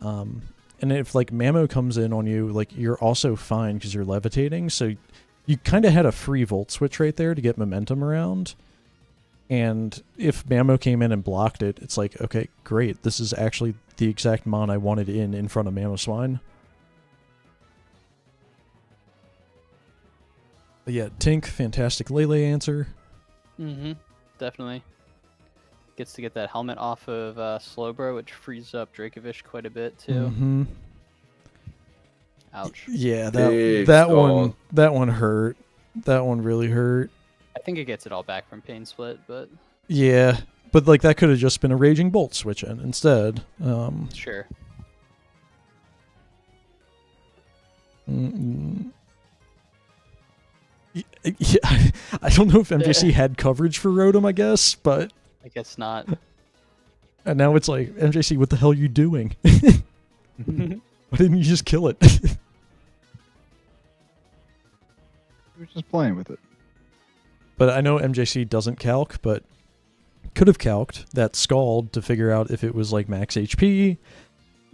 And if, like, Mamo comes in on you, like, you're also fine because you're levitating. So you kind of had a free Volt Switch right there to get momentum around. And if Mamo came in and blocked it, it's like, okay, great. This is actually the exact mon I wanted in front of Mamoswine. But yeah, Tink, fantastic Lele answer. Mm-hmm. Definitely. Gets to get that helmet off of Slowbro, which frees up Dracovish quite a bit too. Mm-hmm. Ouch. Yeah, Big that stall. one hurt. That one really hurt. I think it gets it all back from Pain Split, but Yeah, but like that could have just been a Raging Bolt switch in instead. sure. Yeah, I don't know if MJC had coverage for Rotom, I guess, but I guess not. and now it's like, MJC, what the hell are you doing? Why didn't you just kill it? He was just playing with it. But I know MJC doesn't calc, but could have calced that Scald to figure out if it was like max HP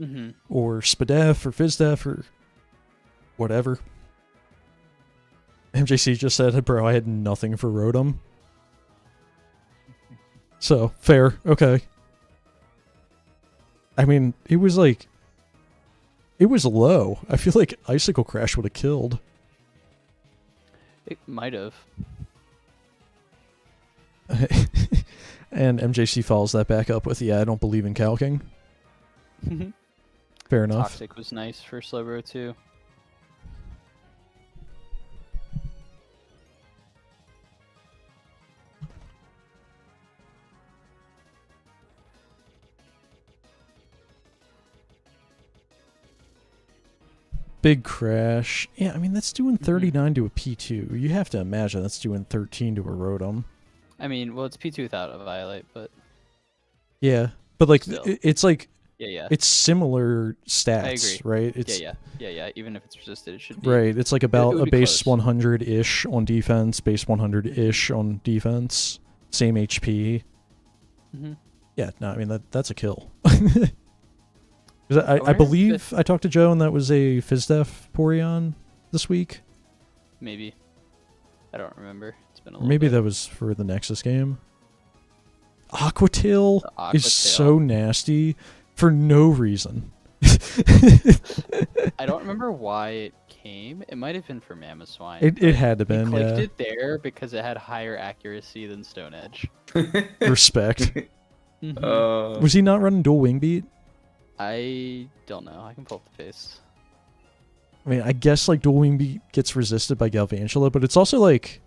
Mm-hmm. or Spadef or Fizdef or whatever. MJC just said, bro, I had nothing for Rotom. So, fair. Okay. I mean, it was like... It was low. I feel like Icicle Crash would have killed. It might have. And MJC follows that back up with, yeah, I don't believe in calking. Fair enough. Toxic was nice for Slowbro too. Big Crash. Yeah, I mean, that's doing 39 to a P2. You have to imagine that's doing 13 to a Rotom. I mean, well, it's P2 without a Violate, but Yeah, but like, Still. it's like, yeah. it's similar stats, I agree. right? It's, Yeah. Even if it's resisted, it should be. Right, it's like about would a be base close. 100-ish on defense, base 100-ish on defense, same HP. Mm-hmm. Yeah, no, I mean, that's a kill. 'Cause I wonder believe if- I talked to Joe and that was a Fizdef Porygon this week. Maybe. I don't remember. It's been a Or little maybe bit. that was for the Nexus game. Aquatail The is so Aquatail. nasty for no reason. I don't remember why it came. It might have been for Mamoswine. It had to We been, clicked yeah. it there because it had higher accuracy than Stone Edge. Respect. Mhm. Was he not running dual wing beat? I don't know. I can pull up the face. I mean, I guess like dual wing beat gets resisted by Galvantula, but it's also like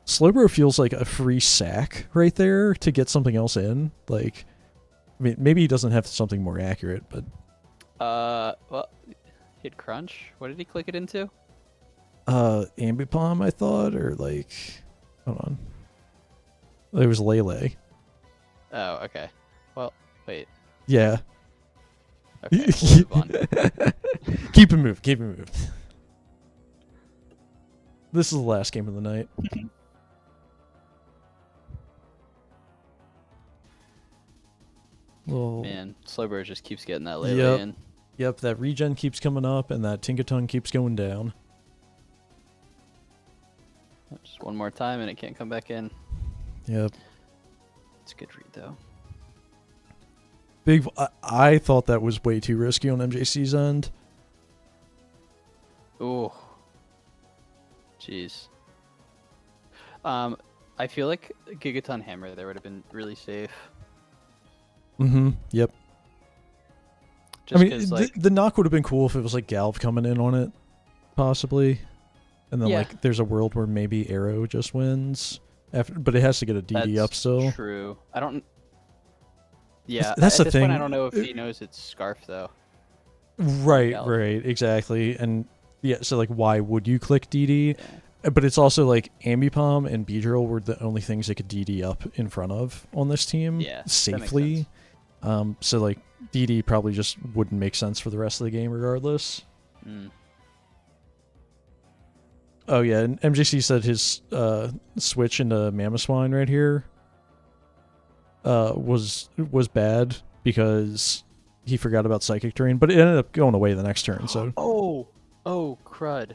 Slowbro feels like a free sack right there to get something else in. Like, I mean, maybe he doesn't have something more accurate, but Well, hit crunch. What did he click it into? Ambipom, I thought, or like, hold on, there was Lele. Oh, okay. Well, wait. Yeah. Okay, we'll move on. Keep it moved. Keep it moved. This is the last game of the night. Well, Man, Slowbro just keeps getting that Lele Yep. in. yep, that regen keeps coming up, and that Tinkaton keeps going down. Just one more time and it can't come back in. Yep. It's a good read though. I thought that was way too risky on MJC's end. Ooh. Jeez. I feel like Gigaton Hammer there would have been really safe. Mm-hmm. Yep. Just I mean, because, like, the knock would have been cool if it was like Galv coming in on it, possibly, and then Yeah. like there's a world where maybe Arrow just wins after, but it has to get a DD up that's still. true. I don't. Yeah, That's at the this point, I thing. don't know if he knows it's Scarf though. Right, Galv. right, exactly, and yeah. So like, why would you click DD? Yeah. But it's also like Ambipom and Beedrill were the only things that could DD up in front of on this team Yeah, that makes safely. sense. So like DD probably just wouldn't make sense for the rest of the game regardless. Mm. Oh yeah, and MJC said his switch into Mamoswine right here was bad because he forgot about Psychic Terrain, but it ended up going away the next turn. So Oh, crud.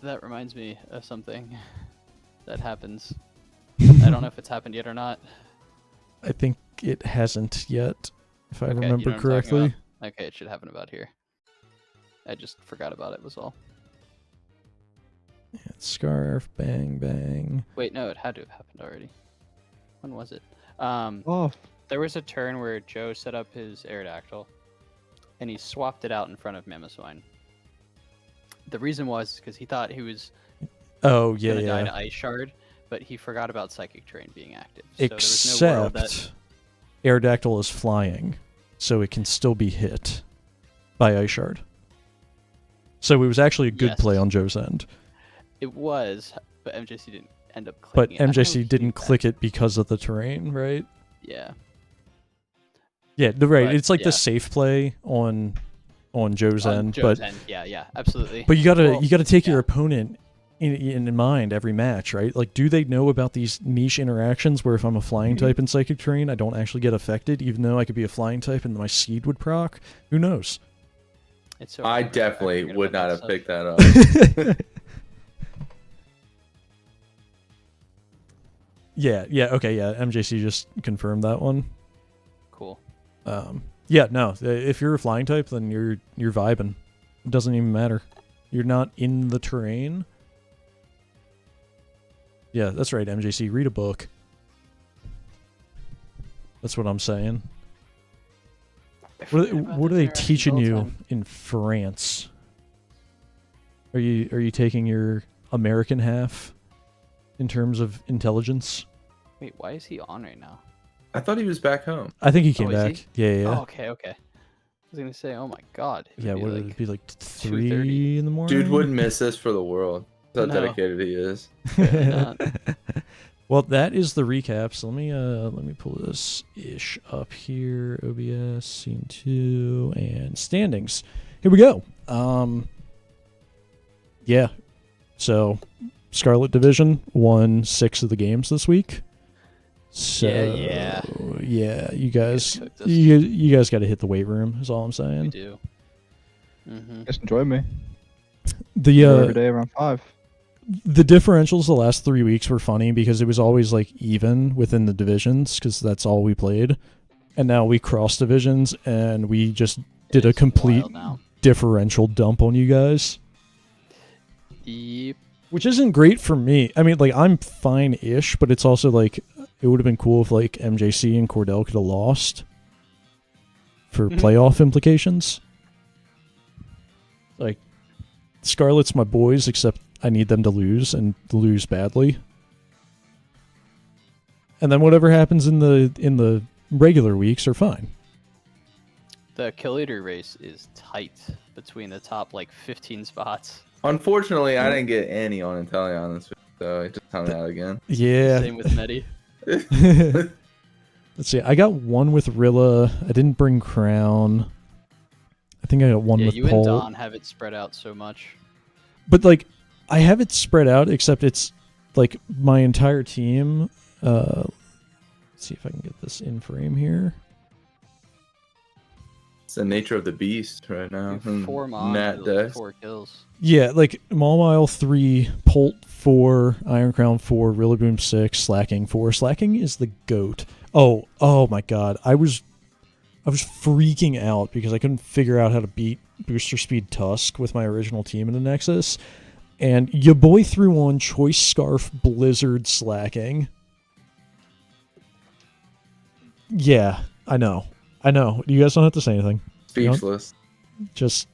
That reminds me of something that happens. I don't know if it's happened yet or not. I think it hasn't yet, if I Okay, you remember know what I'm talking correctly. about? Okay, it should happen about here. I just forgot about it was all. Yeah, Scarf, bang, bang. Wait, no, it had to have happened already. When was it? Off. There was a turn where Joe set up his Aerodactyl, and he swapped it out in front of Mamoswine. The reason was because he thought he was Oh yeah, gonna die yeah. to Ice Shard, but he forgot about Psychic Terrain being active. So there was no world that Except Aerodactyl is flying, so it can still be hit by Ice Shard. So it was actually a good Yes. play on Joe's end. it was, but MJC didn't end up But clicking it. I don't know if MJC he didn't knew that. click it because of the terrain, right? Yeah. Yeah, right. But, It's like yeah. the safe play on Joe's On end, Joe's but end. Yeah, absolutely. but you gotta Well, take yeah. your opponent in mind every match, right? Like, do they know about these niche interactions where if I'm a flying type in Psychic Terrain, I don't actually get affected, even though I could be a flying type and my seed would proc? Who knows? It's so I hard. definitely forget would about not have that picked that up. Yeah. Okay. Yeah. MJC just confirmed that one. stuff. Cool. Yeah. No. If you're a flying type, then you're vibing. It doesn't even matter. You're not in the terrain. Yeah, that's right. MJC, read a book. That's what I'm saying. I What forget about are those they interactions teaching all the you time. in France? Are you taking your American half in terms of intelligence? Wait, why is he on right now? I thought he was back home. I think he came is he? back. Yeah. Oh, okay. I was gonna say, oh my god. It Yeah, would what be would like it be like 2:30? 3 in the morning? Dude wouldn't miss this for the world. That's how No. dedicated he is. Apparently not. Well, that is the recap. So let me pull this ish up here. OBS scene 2 and standings. Here we go. Yeah. So Scarlet Division won 6 of the games this week. So Yeah. yeah, you guys took this. you guys got to hit the weight room. Is all I'm We saying. do. Mm-hmm. Just enjoy me. The Every day around 5. the differentials the last 3 weeks were funny because it was always like even within the divisions because that's all we played, and now we crossed divisions and we just did a It's complete wild now. differential dump on you guys, Yep. which isn't great for me. I mean, like I'm fine-ish, but it's also like it would have been cool if like MJC and Cordell could have lost for playoff implications. Like Scarlet's my boys, except I need them to lose and lose badly. And then whatever happens in the regular weeks are fine. The kill leader race is tight between the top like 15 spots. Unfortunately, I didn't get any on Inteleon this week, so I just found out again. Yeah. Same with Medi. Let's see. I got one with Rilla. I didn't bring Crown. I think I got one Yeah, with you Paul. and Don have it spread out so much. But like I have it spread out, except it's like my entire team. Let's see if I can get this in frame here. It's the nature of the beast right now. You have 4 mons, Nat like Dex. 4 kills. Yeah, like Maul 3, Polt 4, Iron Crown 4, Rillaboom 6, Slacking 4. Slacking is the GOAT. Oh my god. I was freaking out because I couldn't figure out how to beat Booster Speed Tusk with my original team in the Nexus. And your boy threw on Choice Scarf Blizzard Slacking. Yeah, I know. You guys don't have to say anything. Speechless. Just,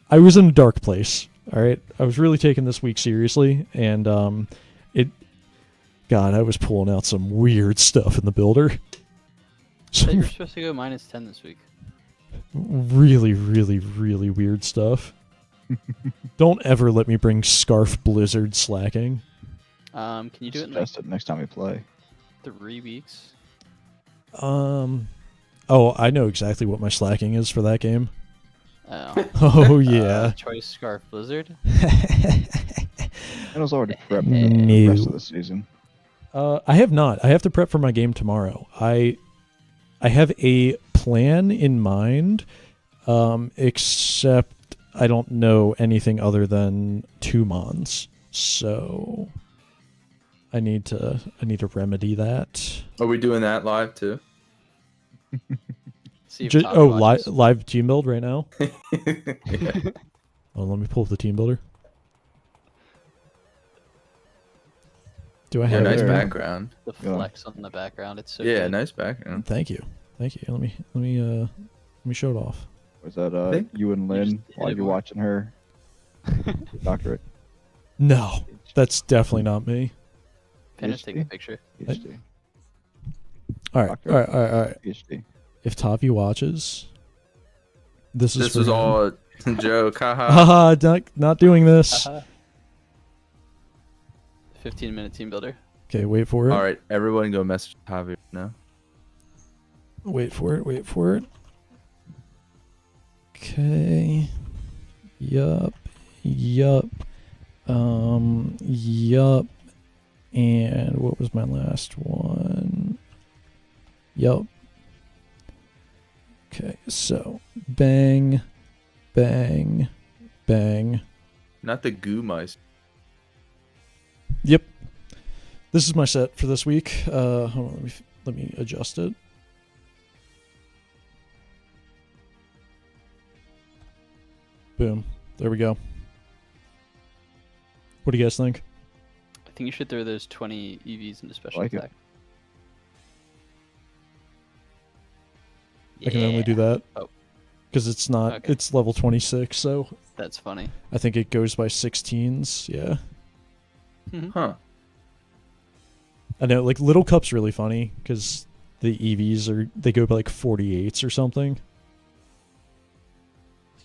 I was in a dark place. All right, I was really taking this week seriously, and God, I was pulling out some weird stuff in the builder. So Some you're supposed to go -10 this week. really, really, really weird stuff. Don't ever let me bring Scarf Blizzard Slacking. Can you do it in like Suggest it next time we play. 3 weeks? Oh, I know exactly what my slacking is for that game. Oh. Oh yeah. Choice Scarf Blizzard? I was already prepped for the No. rest of the season. I have not. I have to prep for my game tomorrow. I have a plan in mind, except I don't know anything other than 2 mons. So I need to remedy that. Are we doing that live too? See if Tommy watches. Live team build right now. Yeah. Oh, let me pull up the team builder. Do I Yeah, have nice it? background. The flex on the background. It's so Yeah, good. nice background. Thank you. Let me show it off. Was that think you and you Lynn just while hit it you're more. watching her doctorate? No, that's definitely not me. Finish taking a PhD? picture. PhD. All right, all right. PhD. If Tavi watches, this is This for was him. all a joke. Haha. Haha, not doing this. 15-minute team builder. Okay, wait for it. All right, everyone go message Javi now. Wait for it. Okay. Yup. Yup. And what was my last one? Yup. Okay, so bang, bang, bang. Not the goo mice. Yep. This is my set for this week. Hold on, let me adjust it. Boom. There we go. What do you guys think? I think you should throw those 20 EVs into special Like it. attack. I can only do that. Oh. Because it's not, Okay. it's level 26, so That's funny. I think it goes by 16s. Yeah. Huh. I know, like, Little Cup's really funny because the EVs they go by like 48s or something.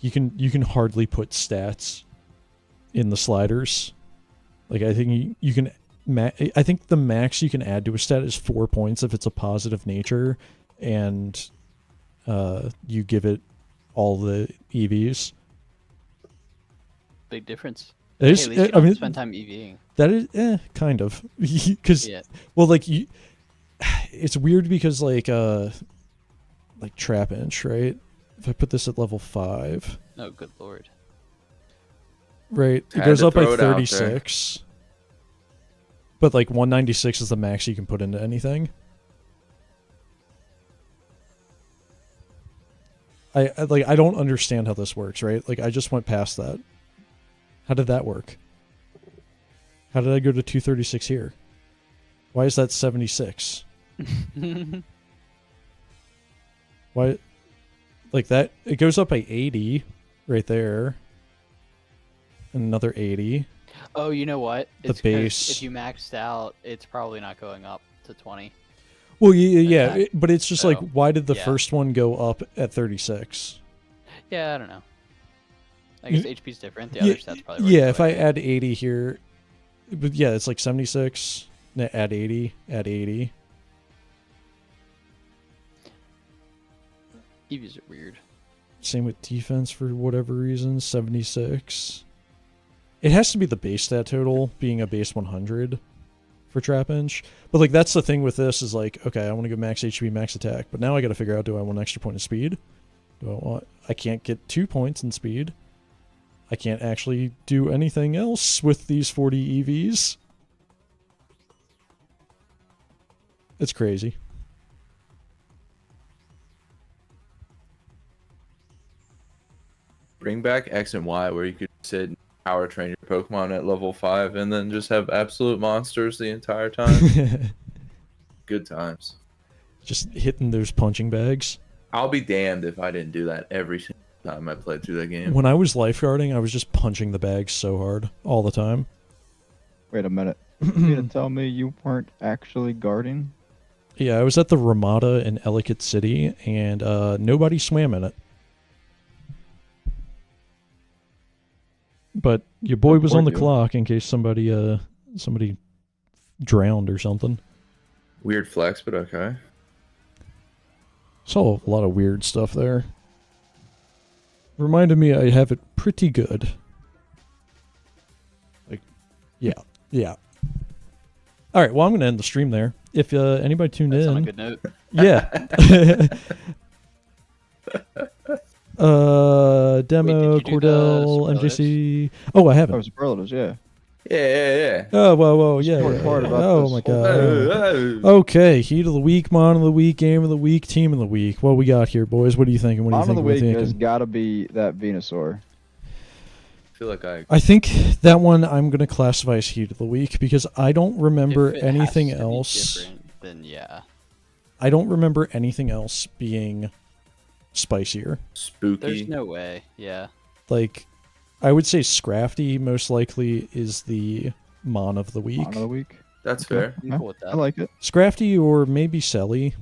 You can hardly put stats in the sliders. Like, I think you can, I think the max you can add to a stat is 4 points if it's a positive nature, and you give it all the EVs. Big difference. It Hey, is, at least you I don't mean, spend time EVing. that is, kind of, because Yeah. well, like it's weird because like trap inch, right? If I put this at level 5, Oh, good lord. Right. It Had goes to up by throw it out there. 36. But like 196 is the max you can put into anything. I don't understand how this works, right? Like I just went past that. How did that work? How did I go to 236 here? Why is that 76? Why like that it goes up by 80 right there. And another 80. Oh, you know what? The It's 'cause base. if you maxed out, it's probably not going up to 20. Well, yeah, Attack. but it's just like, So, why did the yeah. first one go up at 36? Yeah, I don't know. I guess HP's different. The Yeah, other stats probably work yeah, the if other I way. add 80 here, but yeah, it's like 76. Add 80, add 80. EVs are weird. Same with defense for whatever reason, 76. It has to be the base stat total being a base 100 for trap inch. But like that's the thing with this is like, okay, I want to go max HP, max attack, but now I got to figure out, do I want an extra point of speed? Do I want? I can't get 2 points in speed. I can't actually do anything else with these 40 EVs. It's crazy. Bring back X and Y where you could sit and power train your Pokemon at level 5 and then just have absolute monsters the entire time. Good times. Just hitting those punching bags. I'll be damned if I didn't do that every single time I played through that game. When I was lifeguarding, I was just punching the bags so hard all the time. Wait a minute. You mean to tell me you weren't actually guarding? Yeah, I was at the Ramada in Ellicott City, and nobody swam in it. But your boy was on the Report you. clock in case somebody drowned or something. Weird flex, but okay. Saw a lot of weird stuff there. Reminded me I have it pretty good. Like, yeah. All right, well, I'm going to end the stream there. If anybody tuned That's on a in, good note. yeah. Demo, Wait, did you do the Cordell, spoilers? MJC. Oh, I Oh, haven't. spoilers, yeah. Yeah. Oh, whoa, yeah. Important part about Oh this my whole god. Okay, heat of the week, mon of the week, game of the week, team of the week. What we got here, boys? What are you thinking? What are you Bottom of the thinking? week has got to be that Venusaur. I feel like I think that one I'm going to classify as heat of the week because I don't remember If it has anything to be else. different, then yeah. I don't remember anything else being spicier. spooky. There's no way. Yeah. Like, I would say Scrafty most likely is the mon of the week. Bottom of the week. That's Okay. fair. I'm Yeah, cool with that. I like it. Scrafty or maybe Selly.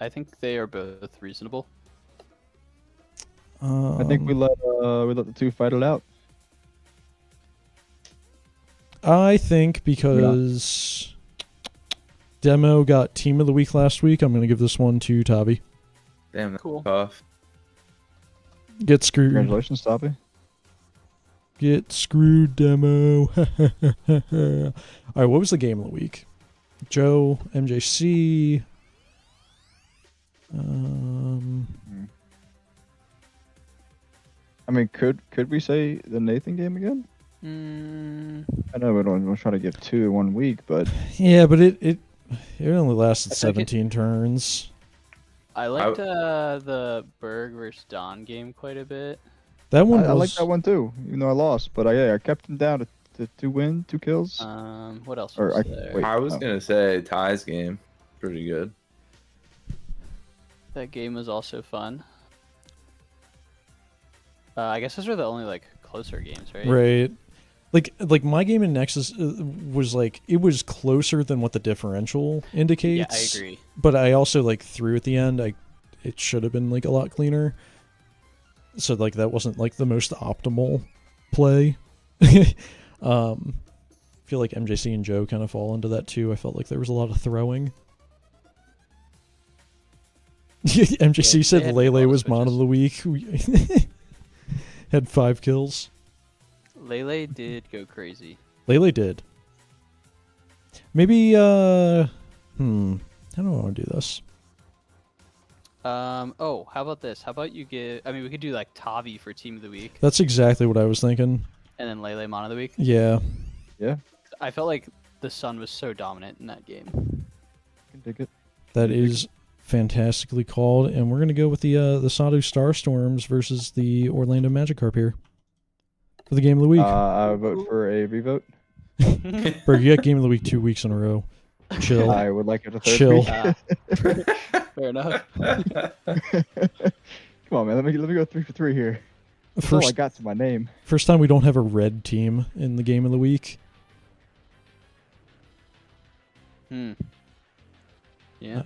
I think they are both reasonable. I think we let the two fight it out. I think because Demo got team of the week last week, I'm going to give this one to Tavi. Damn, that's Cool. tough. Get screwed. Congratulations, Toppy. Get screwed, Demo. All right, what was the game of the week? Joe, MJC. I mean, could we say the Nathan game again? I know we don't try to give two in 1 week, but Yeah, but it only lasted I took it. 17 turns. I liked the Berg versus Don game quite a bit. That one I like was that one too. Even though I lost, but I kept him down to 2 kills. What else Or was I- there? wait. I was Oh. gonna say Ty's game, pretty good. That game was also fun. I guess those were the only like closer games, right? right. Like my game in Nexus was like it was closer than what the differential Yeah, indicates. I agree. But I also like threw at the end. It should have been like a lot cleaner. So like that wasn't like the most optimal play. I feel like MJC and Joe kind of fall into that too. I felt like there was a lot of throwing. MJC Yeah, said they had a lot Lele of was mon of switches. the week. Had 5 kills. Lele did go crazy. Lele did. Maybe how do I want to do this? Oh, how about this? How about you give? I mean, we could do like Tavi for team of the week. That's exactly what I was thinking. and then Lele Mon of the week. Yeah. I felt like the Sun was so dominant in that game. Can dig it. That is fantastically called, and we're gonna go with the Sadu Starstorms versus the Orlando Magikarp here for the game of the week. I vote for a revote. Bro, you got game of the week 2 weeks in a row. Chill. I would like it a third Chill. week. Fair enough. Come on, man. Let me go 3 for 3 here. That's all I got to my name. First time we don't have a red team in the game of the week. Yeah.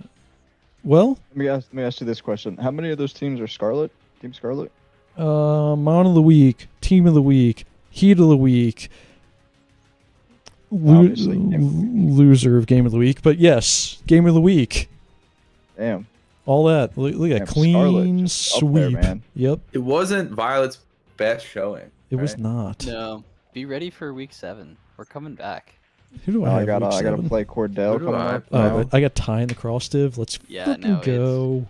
Well, Let me ask you this question: how many of those teams are Scarlet? Team Scarlet? Mon of the week, team of the week, heat of the week, Obviously, game of the loser of game of the week. But yes, game of the week. Damn. All that. Look at Damn, clean Scarlet just up there, sweep. man. Yep, It wasn't Violet's best showing. it was right? not. No. Be ready for week 7. We're coming back. Who do I I have? gotta week I gotta 7? play Cordell Who do coming I up. play? Oh, now. but I got Ty in the cross div. Let's Yeah, fucking no, it's- go.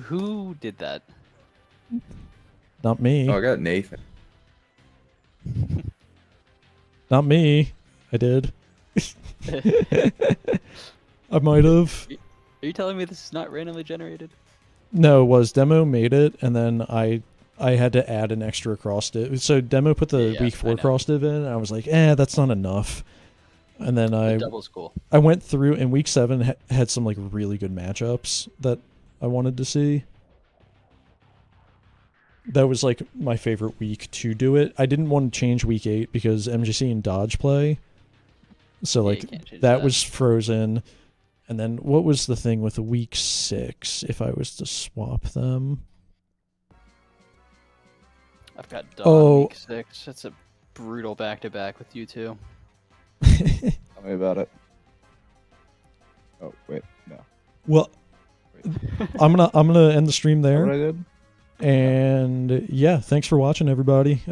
Who did that? Not me. Oh, I got Nathan. Not me. I did. I might have. Are you telling me this is not randomly generated? No, it was demo made it, and then I had to add an extra cross div. So demo put the Yeah, week I 4 know. cross div in, and I was like, that's not enough. And then The double's cool. I went through, and week 7 had some like really good matchups that I wanted to see. That was like my favorite week to do it. I didn't want to change week 8 because MGC and Dodge play. So Yeah, like you can't change that that. was frozen. And then what was the thing with week 6 if I was to swap them? I've got Dawn Oh. week 6. That's a brutal back-to-back with you two. Tell me about it. Oh wait, no. Well, I'm gonna end the stream Is that what I there. did? And yeah, thanks for watching, everybody.